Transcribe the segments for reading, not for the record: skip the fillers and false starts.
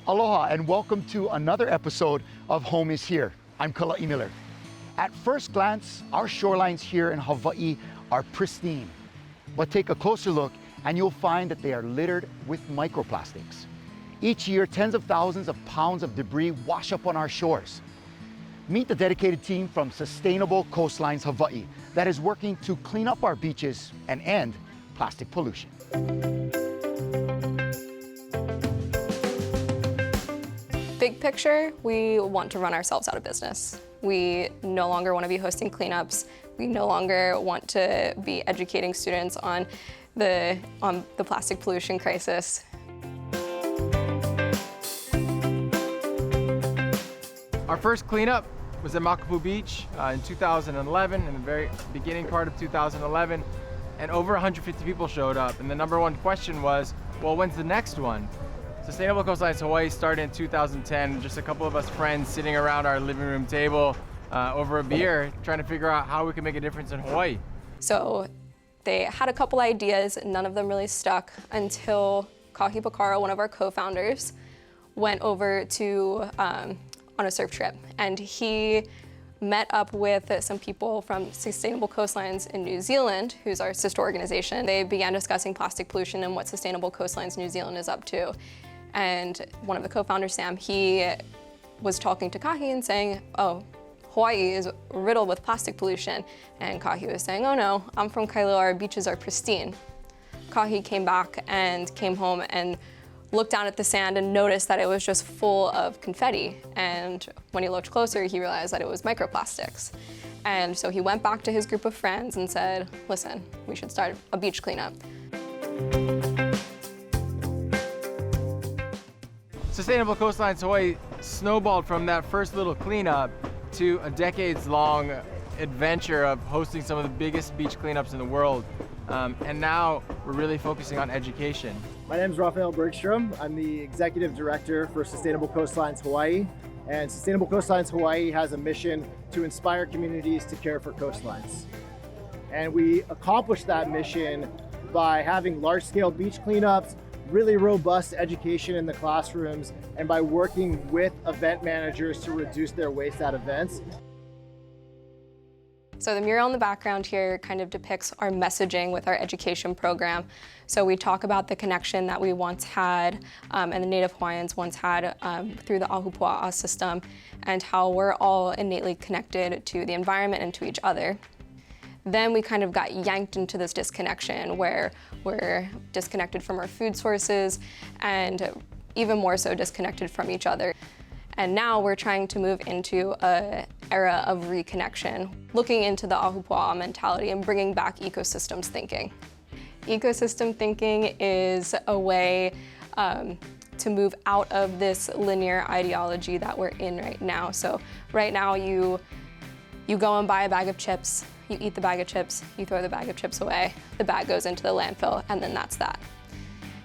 Aloha and welcome to another episode of Home is Here. I'm Kala'i Miller. At first glance, our shorelines here in Hawaii are pristine. But take a closer look and you'll find that they are littered with microplastics. Each year, tens of thousands of pounds of debris wash up on our shores. Meet the dedicated team from Sustainable Coastlines Hawaiʻi that is working to clean up our beaches and end plastic pollution. Big picture, we want to run ourselves out of business. We no longer want to be hosting cleanups. We no longer want to be educating students on the plastic pollution crisis. Our first cleanup was at Makapu Beach in 2011, in the very beginning part of 2011, and over 150 people showed up. And the number one question was, well, when's the next one? Sustainable Coastlines Hawaiʻi started in 2010, just a couple of us friends sitting around our living room table over a beer, trying to figure out how we can make a difference in Hawaii. So they had a couple ideas, none of them really stuck until Kahi Pakara, one of our co-founders, went over to on a surf trip, and he met up with some people from Sustainable Coastlines in New Zealand, who's our sister organization. They began discussing plastic pollution and what Sustainable Coastlines New Zealand is up to. And one of the co-founders, Sam, he was talking to Kahi and saying, oh, Hawaii is riddled with plastic pollution. And Kahi was saying, oh no, I'm from Kailua, our beaches are pristine. Kahi came back and came home and looked down at the sand and noticed that it was just full of confetti. And when he looked closer, he realized that it was microplastics. And so he went back to his group of friends and said, listen, we should start a beach cleanup. Sustainable Coastlines Hawaiʻi snowballed from that first little cleanup to a decades-long adventure of hosting some of the biggest beach cleanups in the world. And now we're really focusing on education. My name is Raphael Bergstrom. I'm the Executive Director for Sustainable Coastlines Hawaiʻi. And Sustainable Coastlines Hawaiʻi has a mission to inspire communities to care for coastlines. And we accomplish that mission by having large-scale beach cleanups, really robust education in the classrooms, and by working with event managers to reduce their waste at events. So the mural in the background here kind of depicts our messaging with our education program. So we talk about the connection that we once had and the Native Hawaiians once had through the Ahupua'a system, and how we're all innately connected to the environment and to each other. Then we kind of got yanked into this disconnection where we're disconnected from our food sources and even more so disconnected from each other. And now we're trying to move into an era of reconnection, looking into the Ahupua'a mentality and bringing back ecosystems thinking. Ecosystem thinking is a way to move out of this linear ideology that we're in right now. So right now you go and buy a bag of chips, you eat the bag of chips, you throw the bag of chips away, the bag goes into the landfill, and then that's that.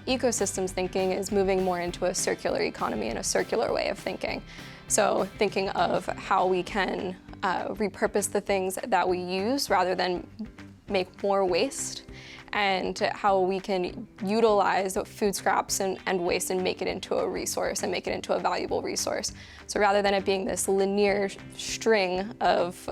Ecosystems thinking is moving more into a circular economy and a circular way of thinking. So thinking of how we can repurpose the things that we use rather than make more waste, and how we can utilize food scraps and waste and make it into a resource and make it into a valuable resource. So rather than it being this linear string of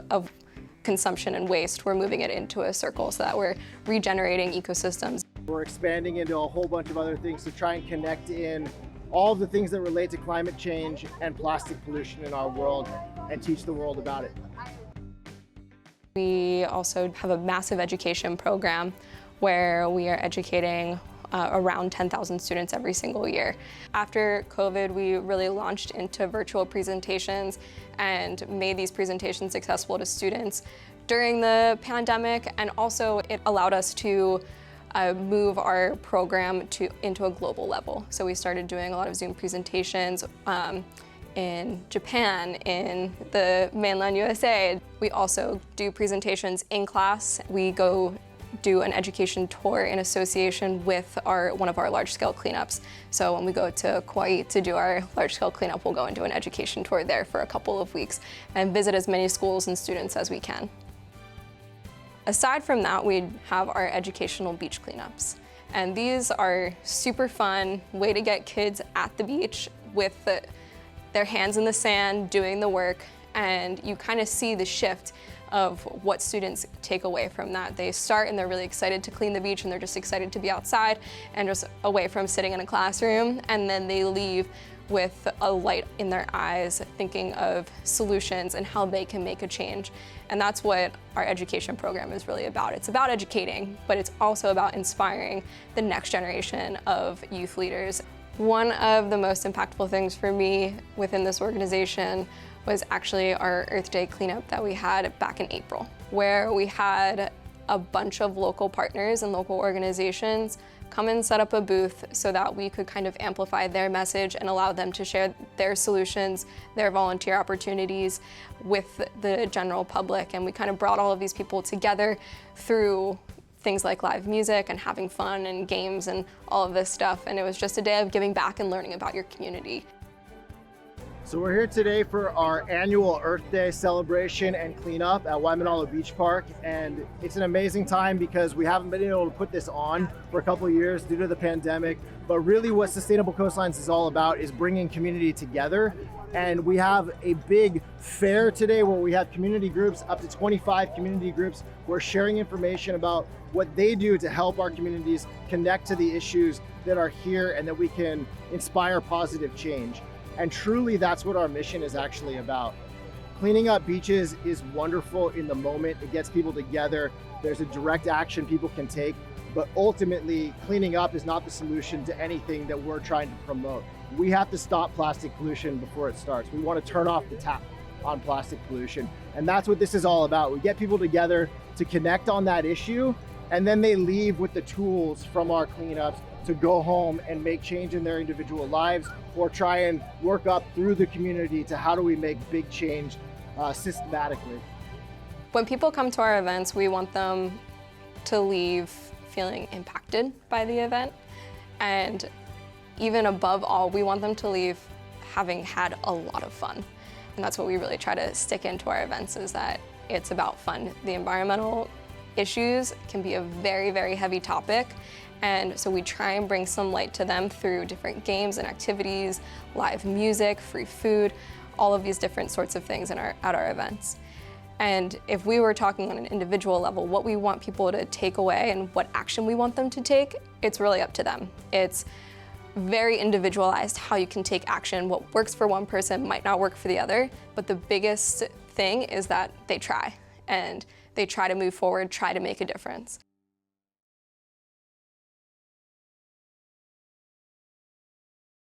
consumption and waste, we're moving it into a circle so that we're regenerating ecosystems. We're expanding into a whole bunch of other things to try and connect in all of the things that relate to climate change and plastic pollution in our world and teach the world about it. We also have a massive education program where we are educating around 10,000 students every single year. After COVID, we really launched into virtual presentations and made these presentations accessible to students during the pandemic, and also it allowed us to move our program into a global level. So we started doing a lot of Zoom presentations in Japan, in the mainland USA. We also do presentations in class. We go do an education tour in association with one of our large-scale cleanups. So when we go to Kauai to do our large-scale cleanup, we'll go and do an education tour there for a couple of weeks and visit as many schools and students as we can. Aside from that, we have our educational beach cleanups. And these are super fun way to get kids at the beach, with their hands in the sand, doing the work, and you kind of see the shift of what students take away from that. They start and they're really excited to clean the beach and they're just excited to be outside and just away from sitting in a classroom, and then they leave with a light in their eyes, thinking of solutions and how they can make a change. And that's what our education program is really about. It's about educating, but it's also about inspiring the next generation of youth leaders. One of the most impactful things for me within this organization was actually our Earth Day cleanup that we had back in April, where we had a bunch of local partners and local organizations come and set up a booth so that we could kind of amplify their message and allow them to share their solutions, their volunteer opportunities with the general public. And we kind of brought all of these people together through things like live music and having fun and games and all of this stuff. And it was just a day of giving back and learning about your community. So we're here today for our annual Earth Day celebration and cleanup at Waimanalo Beach Park, and it's an amazing time because we haven't been able to put this on for a couple of years due to the pandemic, but really what Sustainable Coastlines is all about is bringing community together. And we have a big fair today where we have community groups, up to 25 community groups, who are sharing information about what they do to help our communities connect to the issues that are here and that we can inspire positive change. And truly, that's what our mission is actually about. Cleaning up beaches is wonderful in the moment. It gets people together. There's a direct action people can take, but ultimately, cleaning up is not the solution to anything that we're trying to promote. We have to stop plastic pollution before it starts. We want to turn off the tap on plastic pollution. And that's what this is all about. We get people together to connect on that issue, and then they leave with the tools from our cleanups to go home and make change in their individual lives, or try and work up through the community to how do we make big change systematically. When people come to our events, we want them to leave feeling impacted by the event. And even above all, we want them to leave having had a lot of fun. And that's what we really try to stick into our events, is that it's about fun. The environmental issues can be a very, very heavy topic. And so we try and bring some light to them through different games and activities, live music, free food, all of these different sorts of things at our events. And if we were talking on an individual level, what we want people to take away and what action we want them to take, it's really up to them. It's very individualized how you can take action. What works for one person might not work for the other, but the biggest thing is that they try, and they try to move forward, try to make a difference.